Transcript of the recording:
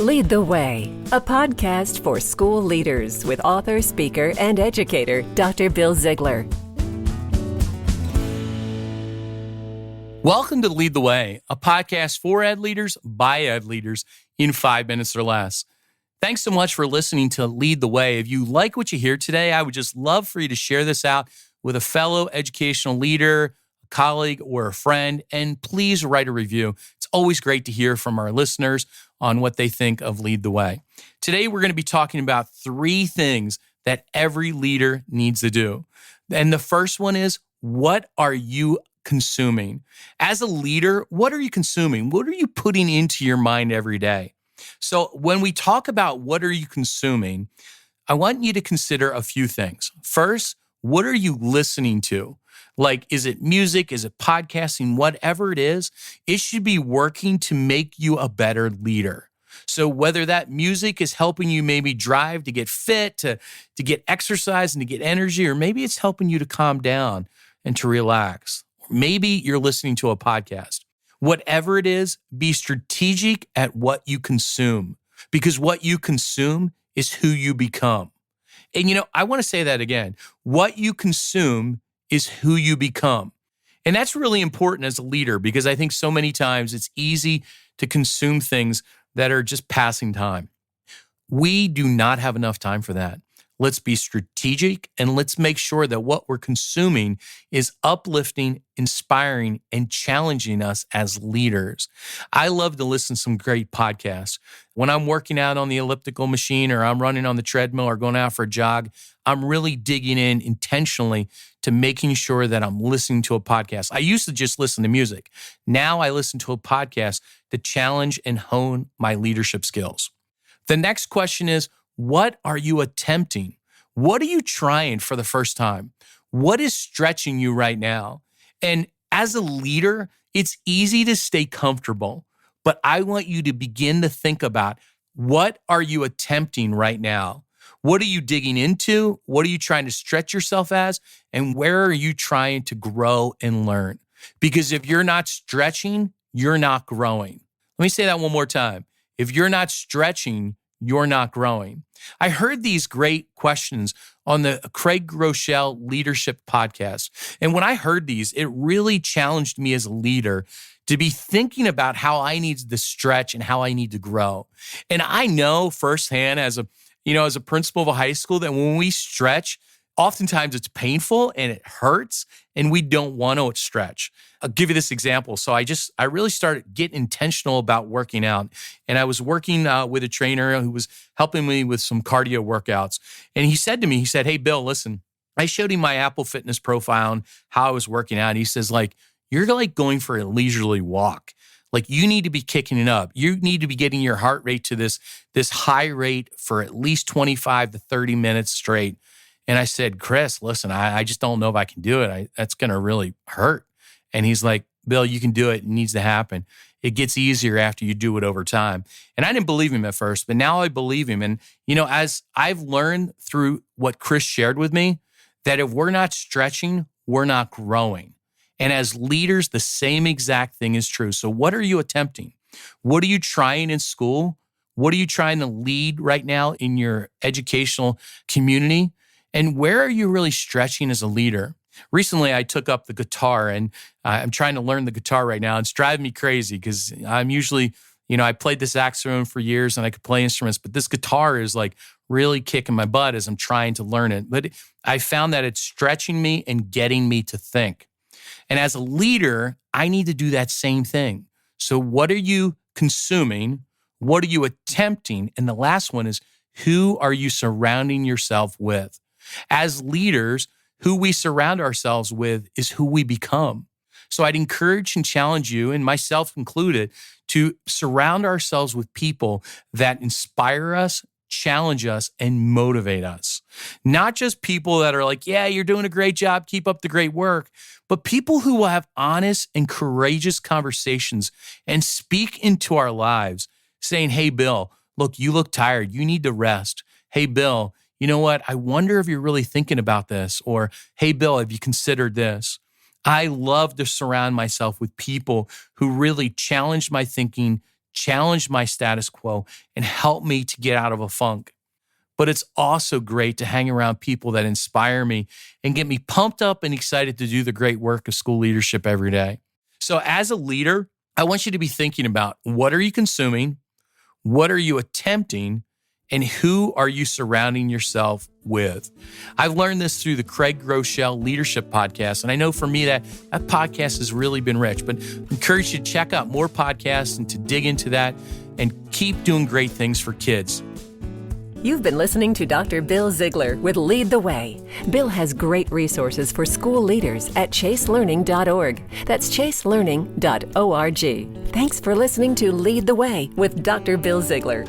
Lead the Way, a podcast for school leaders with author, speaker, and educator, Dr. Bill Ziegler. Welcome to Lead the Way, a podcast for ed leaders by ed leaders in 5 minutes or less. Thanks so much for listening to Lead the Way. If you like what you hear today, I would just love for you to share this out with a fellow educational leader, a colleague, or a friend, and please write a review. It's always great to hear from our listeners on what they think of Lead the Way. Today, we're going to be talking about 3 things that every leader needs to do. And the first one is, what are you consuming? As a leader, what are you consuming? What are you putting into your mind every day? So when we talk about what are you consuming, I want you to consider a few things. First, what are you listening to? Like, is it music? Is it podcasting? Whatever it is, it should be working to make you a better leader. So whether that music is helping you maybe drive to get fit, to get exercise and to get energy, or maybe it's helping you to calm down and to relax. Or maybe you're listening to a podcast. Whatever it is, be strategic at what you consume, because what you consume is who you become. And I want to say that again. What you consume is who you become. And that's really important as a leader, because I think so many times it's easy to consume things that are just passing time. We do not have enough time for that. Let's be strategic and let's make sure that what we're consuming is uplifting, inspiring, and challenging us as leaders. I love to listen to some great podcasts. When I'm working out on the elliptical machine or I'm running on the treadmill or going out for a jog, I'm really digging in intentionally to making sure that I'm listening to a podcast. I used to just listen to music. Now I listen to a podcast to challenge and hone my leadership skills. The next question is, what are you attempting? What are you trying for the first time? What is stretching you right now? And as a leader, it's easy to stay comfortable, but I want you to begin to think about, what are you attempting right now? What are you digging into? What are you trying to stretch yourself as? And where are you trying to grow and learn? Because if you're not stretching, you're not growing. Let me say that one more time. If you're not stretching, you're not growing. I heard these great questions on the Craig Rochelle Leadership Podcast. And when I heard these, it really challenged me as a leader to be thinking about how I need to stretch and how I need to grow. And I know firsthand as a principal of a high school that when we stretch, oftentimes it's painful and it hurts and we don't want to stretch. I'll give you this example. So I really started getting intentional about working out. And I was working with a trainer who was helping me with some cardio workouts. And he said to me, hey, Bill, listen, I showed him my Apple Fitness profile and how I was working out. And he says, you're going for a leisurely walk. You need to be kicking it up. You need to be getting your heart rate to this high rate for at least 25 to 30 minutes straight. And I said, Chris, listen, I just don't know if I can do it. That's going to really hurt. And he's like, Bill, you can do it. It needs to happen. It gets easier after you do it over time. And I didn't believe him at first, but now I believe him. And, as I've learned through what Chris shared with me, that if we're not stretching, we're not growing. And as leaders, the same exact thing is true. So what are you attempting? What are you trying in school? What are you trying to lead right now in your educational community? And where are you really stretching as a leader? Recently, I took up the guitar and I'm trying to learn the guitar right now. It's driving me crazy because I'm usually, I played the saxophone for years and I could play instruments, but this guitar is really kicking my butt as I'm trying to learn it. But I found that it's stretching me and getting me to think. And as a leader, I need to do that same thing. So what are you consuming? What are you attempting? And the last one is, who are you surrounding yourself with? As leaders, who we surround ourselves with is who we become. So I'd encourage and challenge you, and myself included, to surround ourselves with people that inspire us, challenge us, and motivate us. Not just people that are yeah, you're doing a great job, keep up the great work, but people who will have honest and courageous conversations and speak into our lives saying, hey, Bill, look, you look tired. You need to rest. Hey, Bill, you know what? I wonder if you're really thinking about this. Or, hey, Bill, have you considered this? I love to surround myself with people who really challenge my thinking, challenge my status quo, and help me to get out of a funk. But it's also great to hang around people that inspire me and get me pumped up and excited to do the great work of school leadership every day. So as a leader, I want you to be thinking about, what are you consuming? What are you attempting? And who are you surrounding yourself with? I've learned this through the Craig Groeschel Leadership Podcast. And I know for me that podcast has really been rich, but I encourage you to check out more podcasts and to dig into that and keep doing great things for kids. You've been listening to Dr. Bill Ziegler with Lead the Way. Bill has great resources for school leaders at chaselearning.org. That's chaselearning.org. Thanks for listening to Lead the Way with Dr. Bill Ziegler.